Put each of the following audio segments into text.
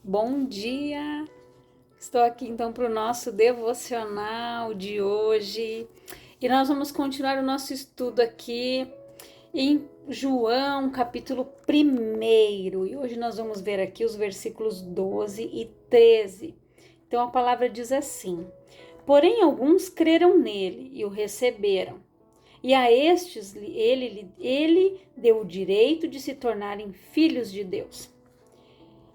Bom dia! Estou aqui então para o nosso devocional de hoje e nós vamos continuar o nosso estudo aqui em João, capítulo 1. E hoje nós vamos ver aqui os versículos 12 e 13. Então a palavra diz assim: Porém, alguns creram nele e o receberam. E a estes ele deu o direito de se tornarem filhos de Deus.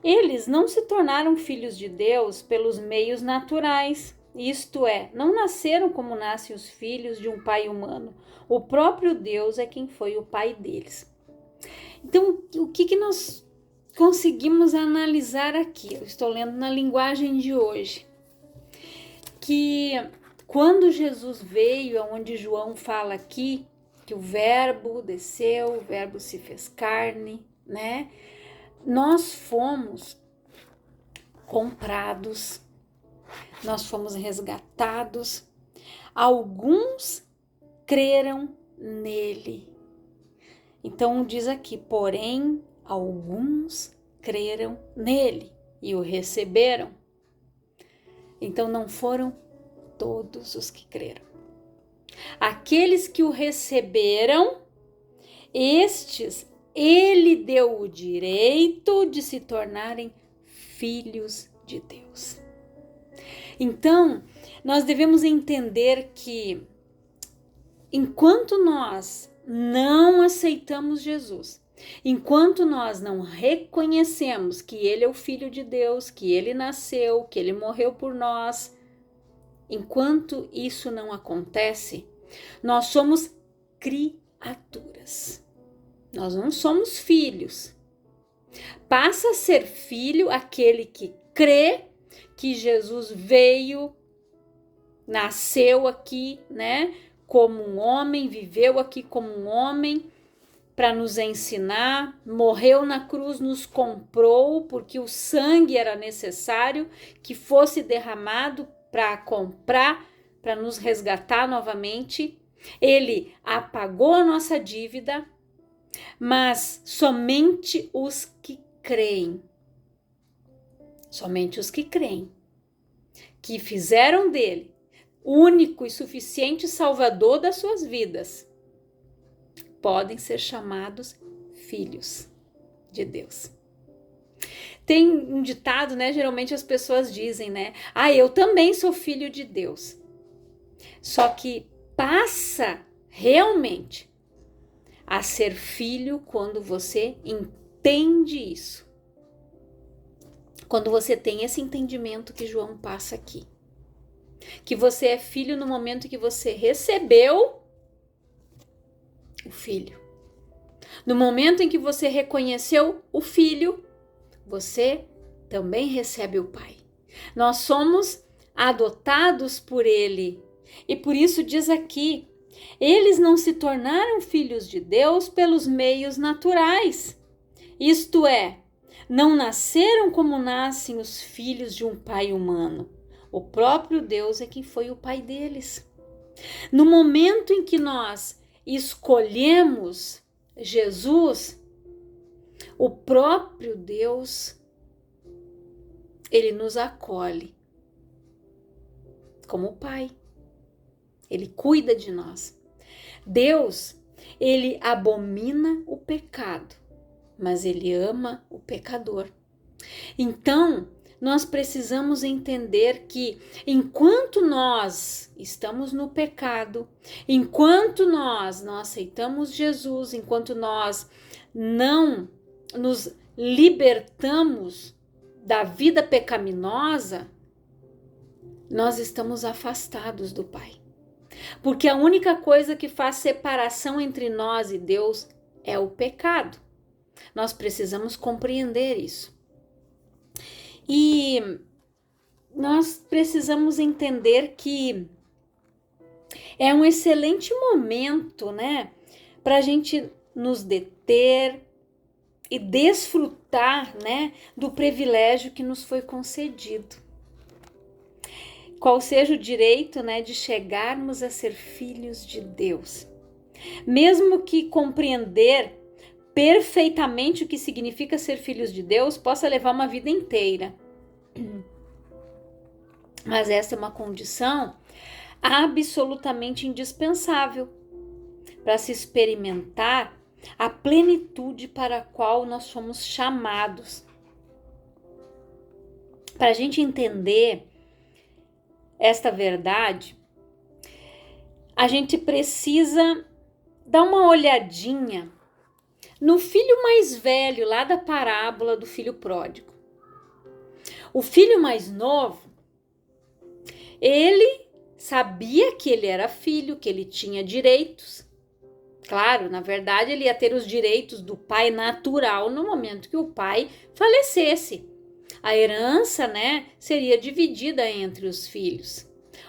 Eles não se tornaram filhos de Deus pelos meios naturais, isto é, não nasceram como nascem os filhos de um pai humano. O próprio Deus é quem foi o pai deles. Então, o que nós conseguimos analisar aqui? Eu estou lendo na linguagem de hoje, que quando Jesus veio, onde João fala aqui, que o verbo desceu, o verbo se fez carne, né? Nós fomos comprados, nós fomos resgatados. Alguns creram nele. Então diz aqui, porém, alguns creram nele e o receberam. Então não foram todos os que creram. Aqueles que o receberam, estes ele deu o direito de se tornarem filhos de Deus. Então, nós devemos entender que enquanto nós não aceitamos Jesus, enquanto nós não reconhecemos que ele é o Filho de Deus, que ele nasceu, que ele morreu por nós, enquanto isso não acontece, nós somos criaturas. Nós não somos filhos. Passa a ser filho aquele que crê que Jesus veio, nasceu aqui, né, como um homem, viveu aqui como um homem para nos ensinar, morreu na cruz, nos comprou, porque o sangue era necessário que fosse derramado para comprar, para nos resgatar novamente. Ele apagou a nossa dívida, mas somente os que creem, que fizeram dele o único e suficiente Salvador das suas vidas, podem ser chamados filhos de Deus. Tem um ditado, né? Geralmente as pessoas dizem, né? Eu também sou filho de Deus. Só que passa realmente a ser filho quando você entende isso. Quando você tem esse entendimento que João passa aqui. Que você é filho no momento que você recebeu o filho. No momento em que você reconheceu o filho, você também recebe o pai. Nós somos adotados por ele. E por isso diz aqui, eles não se tornaram filhos de Deus pelos meios naturais. Isto é, não nasceram como nascem os filhos de um pai humano. O próprio Deus é quem foi o pai deles. No momento em que nós escolhemos Jesus, o próprio Deus, ele nos acolhe como pai. Ele cuida de nós. Deus, ele abomina o pecado, mas ele ama o pecador. Então, nós precisamos entender que enquanto nós estamos no pecado, enquanto nós não aceitamos Jesus, enquanto nós não nos libertamos da vida pecaminosa, nós estamos afastados do Pai. Porque a única coisa que faz separação entre nós e Deus é o pecado. Nós precisamos compreender isso. E nós precisamos entender que é um excelente momento, né, para a gente nos deter e desfrutar, né, do privilégio que nos foi concedido. Qual seja o direito, né, de chegarmos a ser filhos de Deus. Mesmo que compreender perfeitamente o que significa ser filhos de Deus, possa levar uma vida inteira. Mas essa é uma condição absolutamente indispensável para se experimentar a plenitude para a qual nós somos chamados. Para a gente entender esta verdade, a gente precisa dar uma olhadinha no filho mais velho lá da parábola do filho pródigo. O filho mais novo, ele sabia que ele era filho, que ele tinha direitos. Claro, na verdade, ele ia ter os direitos do pai natural no momento que o pai falecesse. A herança, né, seria dividida entre os filhos.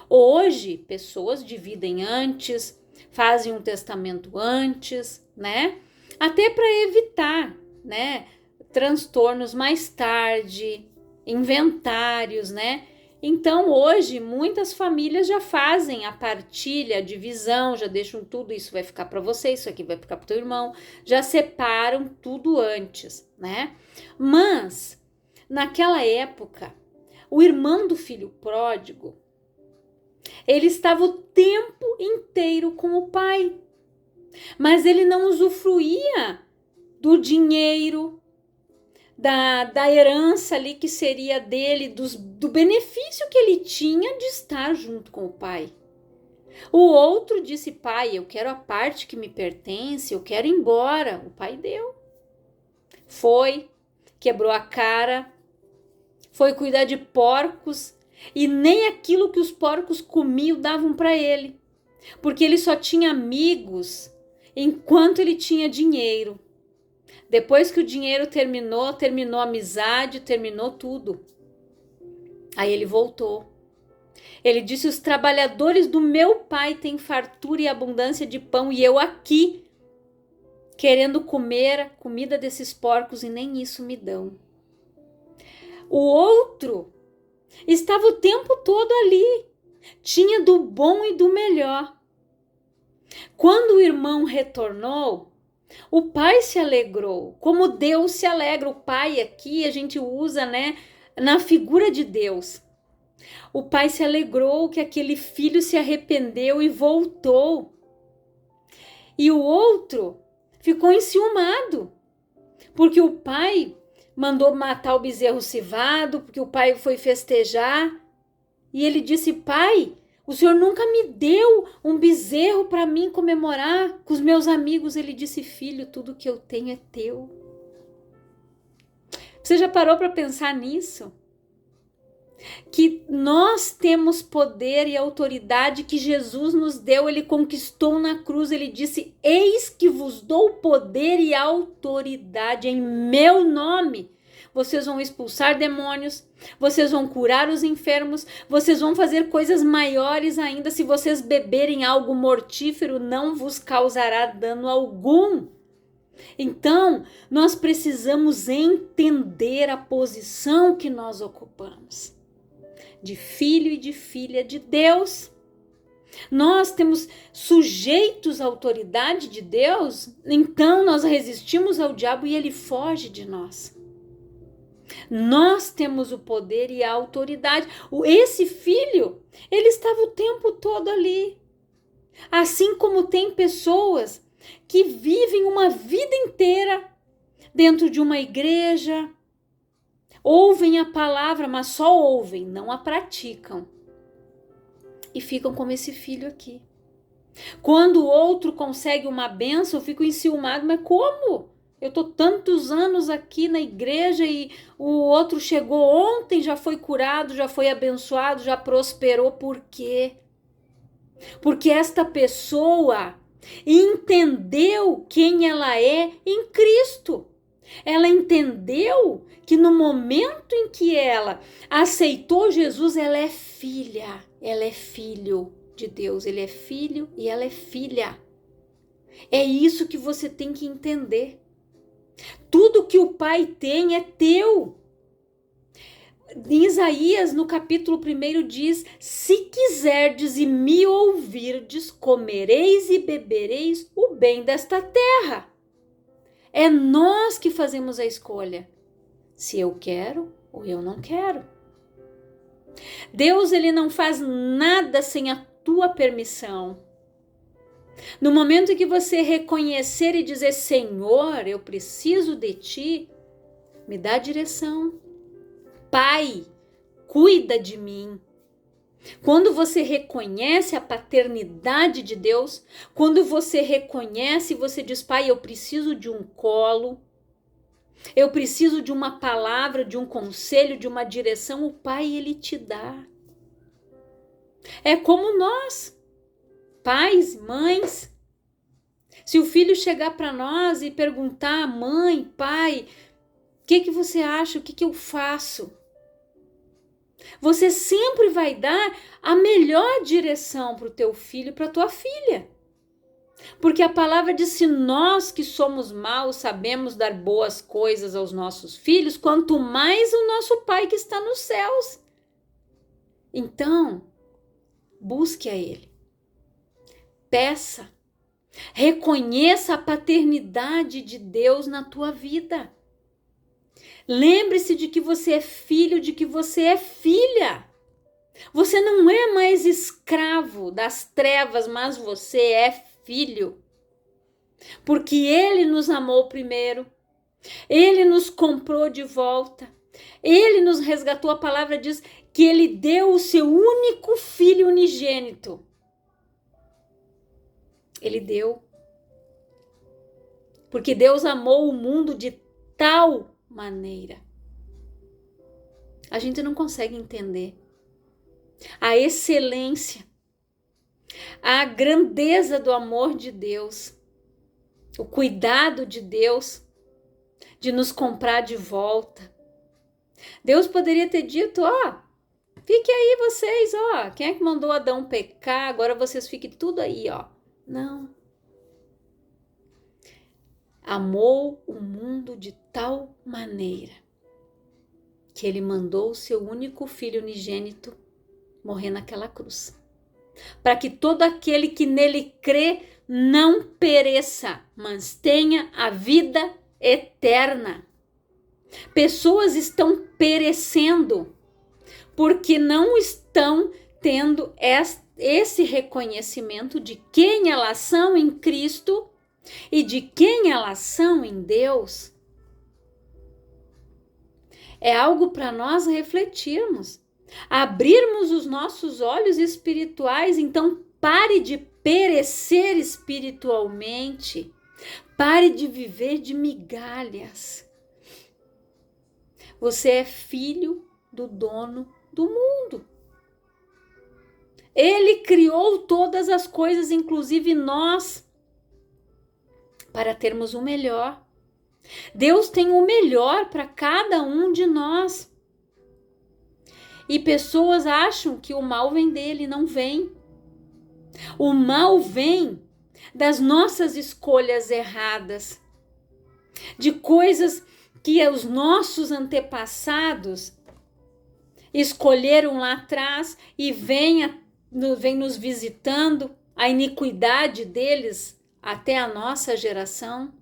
Hoje, pessoas dividem antes, fazem um testamento antes, né? Até para evitar, né, transtornos mais tarde, inventários, né? Então, hoje, muitas famílias já fazem a partilha, a divisão, já deixam tudo, isso vai ficar para você, isso aqui vai ficar para o teu irmão, já separam tudo antes, né? Mas, naquela época, o irmão do filho pródigo, ele estava o tempo inteiro com o pai, mas ele não usufruía do dinheiro, da herança ali que seria dele, do benefício que ele tinha de estar junto com o pai. O outro disse: pai, eu quero a parte que me pertence, eu quero ir embora. O pai deu. Foi, quebrou a cara, foi cuidar de porcos e nem aquilo que os porcos comiam davam para ele, porque ele só tinha amigos enquanto ele tinha dinheiro. Depois que o dinheiro terminou a amizade, terminou tudo. Aí ele voltou. Ele disse: os trabalhadores do meu pai têm fartura e abundância de pão, e eu aqui, querendo comer a comida desses porcos, e nem isso me dão. O outro estava o tempo todo ali, tinha do bom e do melhor. Quando o irmão retornou, o pai se alegrou, como Deus se alegra. O pai aqui a gente usa, né, na figura de Deus. O pai se alegrou que aquele filho se arrependeu e voltou. E o outro ficou enciumado, porque o pai mandou matar o bezerro cevado, porque o pai foi festejar. E ele disse: pai, o senhor nunca me deu um bezerro para mim comemorar com os meus amigos. Ele disse: filho, tudo que eu tenho é teu. Você já parou para pensar nisso? Que nós temos poder e autoridade que Jesus nos deu, ele conquistou na cruz. Ele disse: eis que vos dou poder e autoridade em meu nome. Vocês vão expulsar demônios, vocês vão curar os enfermos, vocês vão fazer coisas maiores ainda. Se vocês beberem algo mortífero, não vos causará dano algum. Então, nós precisamos entender a posição que nós ocupamos, de filho e de filha de Deus. Nós temos sujeitos à autoridade de Deus, então nós resistimos ao diabo e ele foge de nós. Nós temos o poder e a autoridade. Esse filho, ele estava o tempo todo ali. Assim como tem pessoas que vivem uma vida inteira dentro de uma igreja, ouvem a palavra, mas só ouvem, não a praticam. E ficam como esse filho aqui. Quando o outro consegue uma bênção, eu fico enciumado, mas como? Eu tô tantos anos aqui na igreja e o outro chegou ontem, já foi curado, já foi abençoado, já prosperou. Por quê? Porque esta pessoa entendeu quem ela é em Cristo. Ela entendeu que no momento em que ela aceitou Jesus, ela é filha, ela é filho de Deus. Ele é filho e ela é filha. É isso que você tem que entender. Tudo que o Pai tem é teu. Em Isaías, no capítulo 1, diz: se quiserdes e me ouvirdes, comereis e bebereis o bem desta terra. É nós que fazemos a escolha, se eu quero ou eu não quero. Deus, ele não faz nada sem a tua permissão. No momento em que você reconhecer e dizer, Senhor, eu preciso de ti, me dá direção. Pai, cuida de mim. Quando você reconhece a paternidade de Deus, quando você reconhece e você diz, Pai, eu preciso de um colo, eu preciso de uma palavra, de um conselho, de uma direção, o Pai, ele te dá. É como nós, pais, mães. Se o filho chegar para nós e perguntar, mãe, pai, o que você acha? O que eu faço? Você sempre vai dar a melhor direção para o teu filho e para a tua filha. Porque a palavra diz, se nós que somos maus sabemos dar boas coisas aos nossos filhos, quanto mais o nosso Pai que está nos céus. Então, busque a Ele. Peça. Reconheça a paternidade de Deus na tua vida. Lembre-se de que você é filho, de que você é filha. Você não é mais escravo das trevas, mas você é filho. Porque Ele nos amou primeiro. Ele nos comprou de volta. Ele nos resgatou. A palavra diz que Ele deu o seu único filho unigênito. Ele deu. Porque Deus amou o mundo de tal maneira. A gente não consegue entender a excelência, a grandeza do amor de Deus, o cuidado de Deus de nos comprar de volta. Deus poderia ter dito, fique aí vocês, quem é que mandou Adão pecar? Agora vocês fiquem tudo aí, Não. Amou o mundo de tal maneira que Ele mandou o seu único filho unigênito morrer naquela cruz. Para que todo aquele que nele crê não pereça, mas tenha a vida eterna. Pessoas estão perecendo porque não estão tendo esse reconhecimento de quem elas são em Cristo e de quem elas são em Deus. É algo para nós refletirmos, abrirmos os nossos olhos espirituais. Então pare de perecer espiritualmente, pare de viver de migalhas. Você é filho do dono do mundo. Ele criou todas as coisas, inclusive nós, para termos o melhor. Deus tem o melhor para cada um de nós. E pessoas acham que o mal vem dele, não vem. O mal vem das nossas escolhas erradas, de coisas que os nossos antepassados escolheram lá atrás e vem nos visitando, a iniquidade deles até a nossa geração,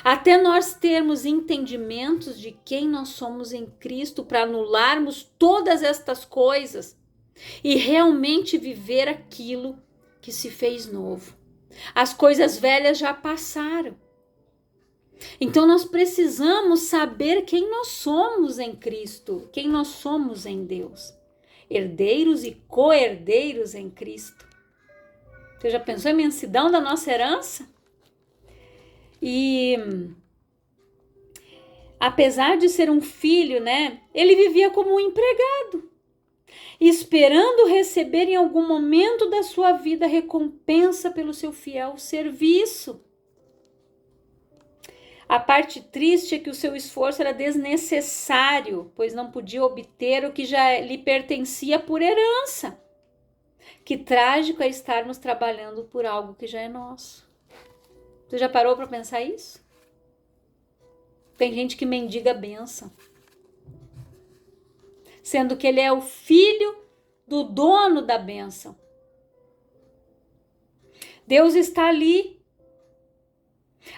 até nós termos entendimentos de quem nós somos em Cristo para anularmos todas estas coisas e realmente viver aquilo que se fez novo. As coisas velhas já passaram. Então nós precisamos saber quem nós somos em Cristo, quem nós somos em Deus. Herdeiros e co-herdeiros em Cristo. Você já pensou em imensidão da nossa herança? E apesar de ser um filho, ele vivia como um empregado, esperando receber em algum momento da sua vida recompensa pelo seu fiel serviço. A parte triste é que o seu esforço era desnecessário, pois não podia obter o que já lhe pertencia por herança. Que trágico é estarmos trabalhando por algo que já é nosso. Você já parou para pensar isso? Tem gente que mendiga a bênção, sendo que ele é o filho do dono da bênção. Deus está ali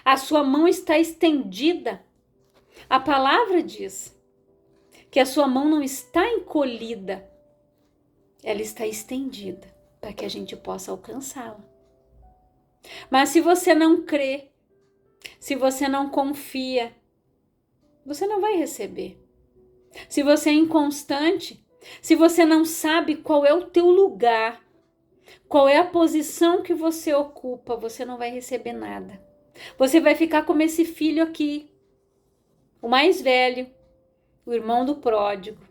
A sua mão está estendida. A palavra diz que a sua mão não está encolhida, ela está estendida para que a gente possa alcançá-la. Mas se você não crê, se você não confia, você não vai receber. Se você é inconstante, se você não sabe qual é o teu lugar, qual é a posição que você ocupa, você não vai receber nada. Você vai ficar como esse filho aqui, o mais velho, o irmão do pródigo,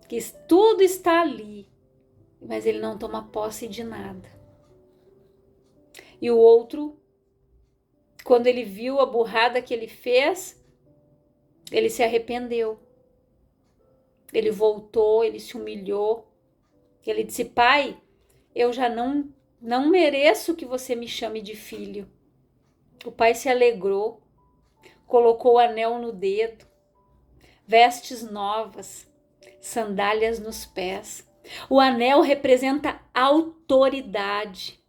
que tudo está ali, mas ele não toma posse de nada. E o outro, quando ele viu a burrada que ele fez, ele se arrependeu. Ele voltou, ele se humilhou. Ele disse: pai, eu já não mereço que você me chame de filho. O pai se alegrou, colocou o anel no dedo, vestes novas, sandálias nos pés. O anel representa autoridade,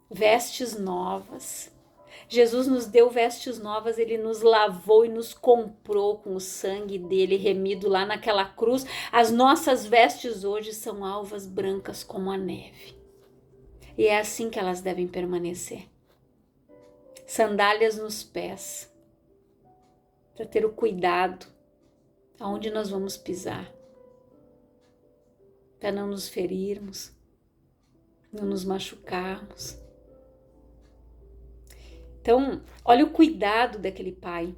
vestes novas. Jesus nos deu vestes novas, ele nos lavou e nos comprou com o sangue dele remido lá naquela cruz. As nossas vestes hoje são alvas, brancas como a neve. E é assim que elas devem permanecer. Sandálias nos pés, para ter o cuidado aonde nós vamos pisar, para não nos ferirmos, não nos machucarmos. Então, olha o cuidado daquele pai.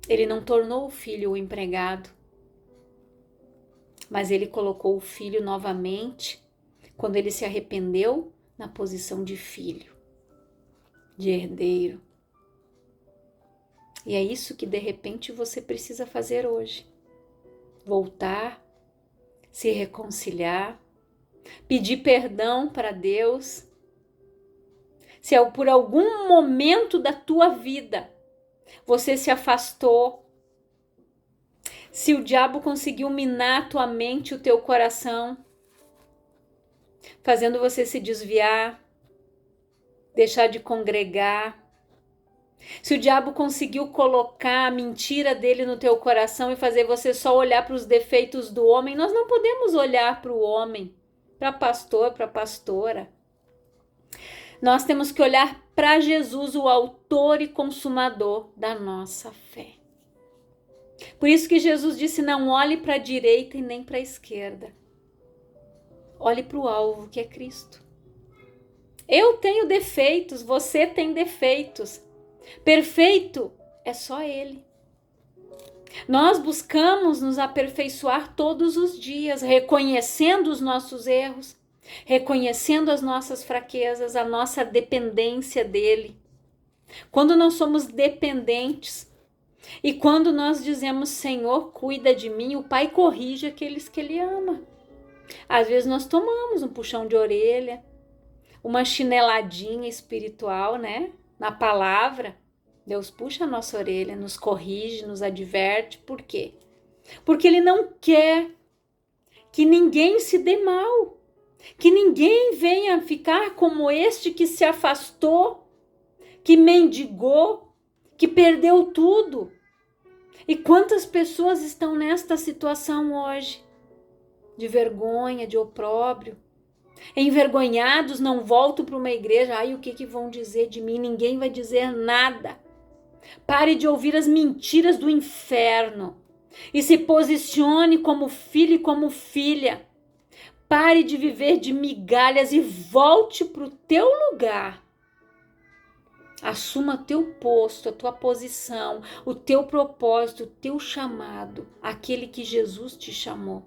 Ele não tornou o filho o empregado, mas ele colocou o filho novamente, quando ele se arrependeu, na posição de filho, de herdeiro. E é isso que de repente você precisa fazer hoje. Voltar, se reconciliar, pedir perdão para Deus. Se por algum momento da tua vida você se afastou, se o diabo conseguiu minar a tua mente, o teu coração, fazendo você se desviar, deixar de congregar, se o diabo conseguiu colocar a mentira dele no teu coração e fazer você só olhar para os defeitos do homem, nós não podemos olhar para o homem, para pastor, para pastora. Nós temos que olhar para Jesus, o autor e consumador da nossa fé. Por isso que Jesus disse: não olhe para a direita e nem para a esquerda. Olhe para o alvo, que é Cristo. Eu tenho defeitos, você tem defeitos. Perfeito é só Ele. Nós buscamos nos aperfeiçoar todos os dias, reconhecendo os nossos erros, reconhecendo as nossas fraquezas, a nossa dependência dele. Quando nós somos dependentes e quando nós dizemos: Senhor, cuida de mim, o Pai corrige aqueles que Ele ama. Às vezes nós tomamos um puxão de orelha, uma chineladinha espiritual, né? Na palavra, Deus puxa a nossa orelha, nos corrige, nos adverte. Por quê? Porque Ele não quer que ninguém se dê mal, que ninguém venha ficar como este que se afastou, que mendigou, que perdeu tudo. E quantas pessoas estão nesta situação hoje? De vergonha, de opróbrio, envergonhados, não voltam para uma igreja. Ai, o que vão dizer de mim? Ninguém vai dizer nada. Pare de ouvir as mentiras do inferno e se posicione como filho e como filha. Pare de viver de migalhas e volte para o teu lugar. Assuma teu posto, a tua posição, o teu propósito, o teu chamado, aquele que Jesus te chamou.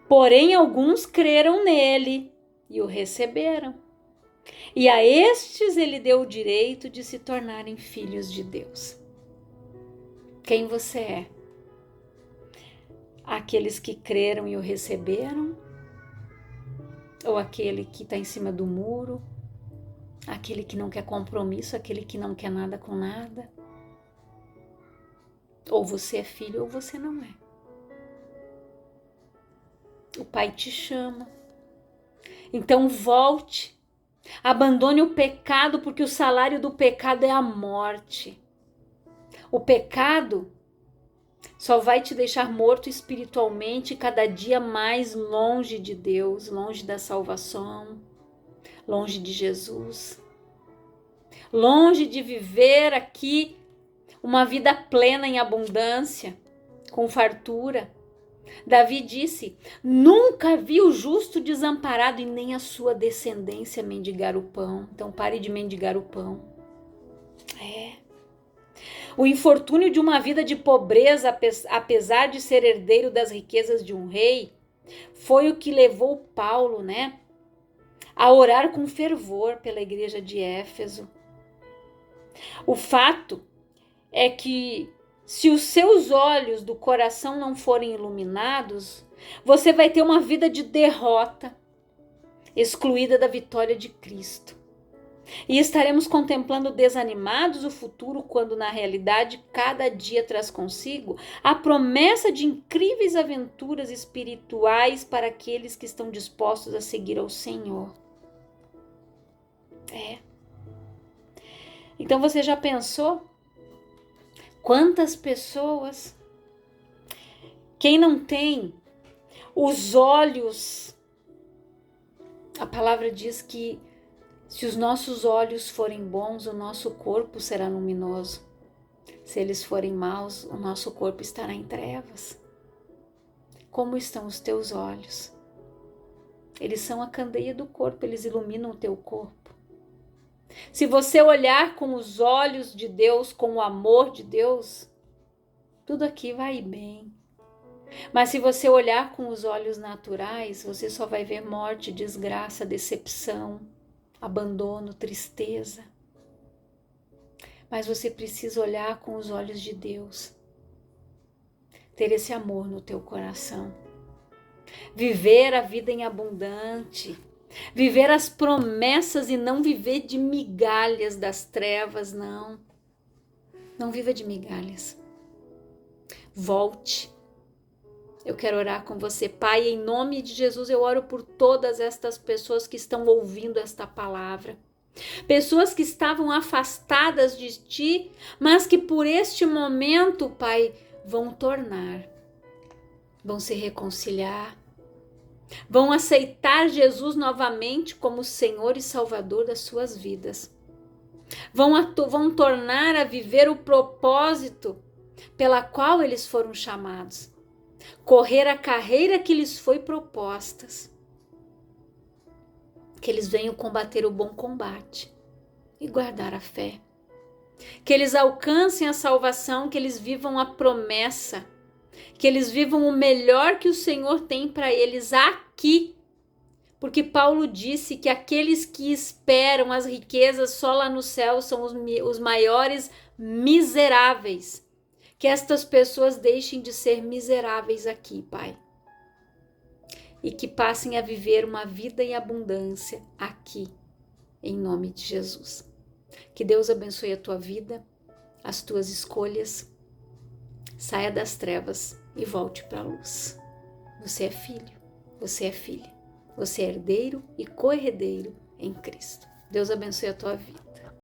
Porém, alguns creram nele e o receberam. E a estes ele deu o direito de se tornarem filhos de Deus. Quem você é? Aqueles que creram e o receberam? Ou aquele que está em cima do muro? Aquele que não quer compromisso, aquele que não quer nada com nada? Ou você é filho ou você não é. O Pai te chama. Então volte, abandone o pecado, porque o salário do pecado é a morte. O pecado só vai te deixar morto espiritualmente, cada dia mais longe de Deus, longe da salvação, longe de Jesus, longe de viver aqui uma vida plena em abundância, com fartura. Davi disse: nunca vi o justo desamparado e nem a sua descendência mendigar o pão. Então pare de mendigar o pão. O infortúnio de uma vida de pobreza, apesar de ser herdeiro das riquezas de um rei, foi o que levou Paulo, a orar com fervor pela igreja de Éfeso. O fato é que, se os seus olhos do coração não forem iluminados, você vai ter uma vida de derrota, excluída da vitória de Cristo. E estaremos contemplando desanimados o futuro, quando na realidade cada dia traz consigo a promessa de incríveis aventuras espirituais para aqueles que estão dispostos a seguir ao Senhor. Então você já pensou? Quantas pessoas, quem não tem os olhos, a palavra diz que se os nossos olhos forem bons, o nosso corpo será luminoso. Se eles forem maus, o nosso corpo estará em trevas. Como estão os teus olhos? Eles são a candeia do corpo, eles iluminam o teu corpo. Se você olhar com os olhos de Deus, com o amor de Deus, tudo aqui vai bem. Mas se você olhar com os olhos naturais, você só vai ver morte, desgraça, decepção, abandono, tristeza. Mas você precisa olhar com os olhos de Deus, ter esse amor no teu coração, viver a vida em abundante, viver as promessas e não viver de migalhas das trevas, não. Não viva de migalhas. Volte. Eu quero orar com você. Pai, em nome de Jesus, eu oro por todas estas pessoas que estão ouvindo esta palavra. Pessoas que estavam afastadas de Ti, mas que por este momento, Pai, vão tornar, vão se reconciliar, vão aceitar Jesus novamente como Senhor e Salvador das suas vidas. Vão tornar a viver o propósito pela qual eles foram chamados. Correr a carreira que lhes foi proposta. Que eles venham combater o bom combate e guardar a fé. Que eles alcancem a salvação, que eles vivam a promessa, que eles vivam o melhor que o Senhor tem para eles aqui. Porque Paulo disse que aqueles que esperam as riquezas só lá no céu são os maiores miseráveis. Que estas pessoas deixem de ser miseráveis aqui, Pai. E que passem a viver uma vida em abundância aqui, em nome de Jesus. Que Deus abençoe a tua vida, as tuas escolhas. Saia das trevas e volte para a luz. Você é filho, você é filha. Você é herdeiro e co-herdeiro em Cristo. Deus abençoe a tua vida.